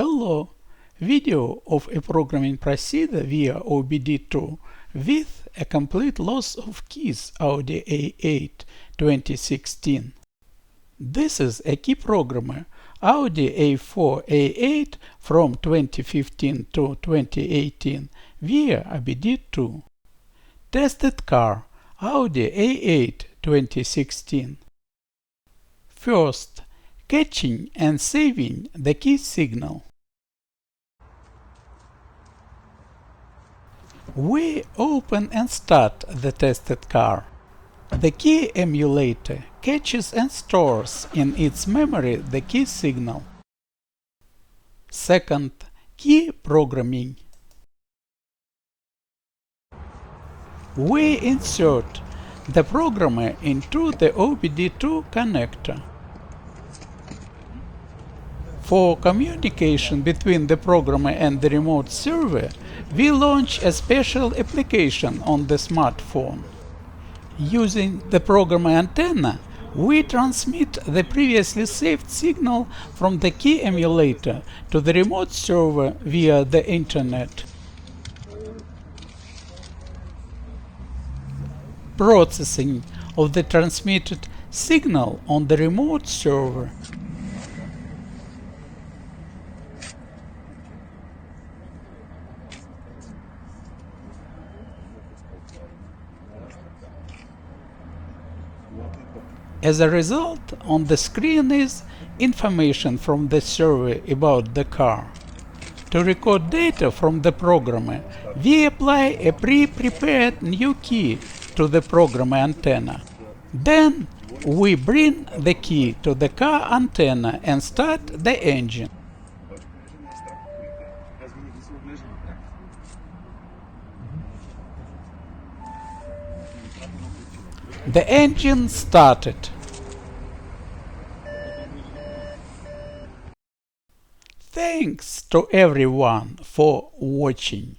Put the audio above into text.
Hello! Video of a programming procedure via OBD2 with a complete loss of keys AUDI A8 2016. This is a key programmer AUDI A4 A8 from 2015 to 2018 via OBD2. Tested car AUDI A8 2016. First, catching and saving the key signal. We open and start the tested car. The key emulator catches and stores in its memory the key signal. Second, key programming. We insert the programmer into the OBD2 connector. For communication between the programmer and the remote server, we launch a special application on the smartphone. Using the programmer antenna, we transmit the previously saved signal from the key emulator to the remote server via the internet. Processing of the transmitted signal on the remote server. As a result, on the screen is information from the server about the car. To record data from the programmer, we apply a pre-prepared new key to the programmer antenna. Then we bring the key to the car antenna and start the engine. The engine started. Thanks to everyone for watching.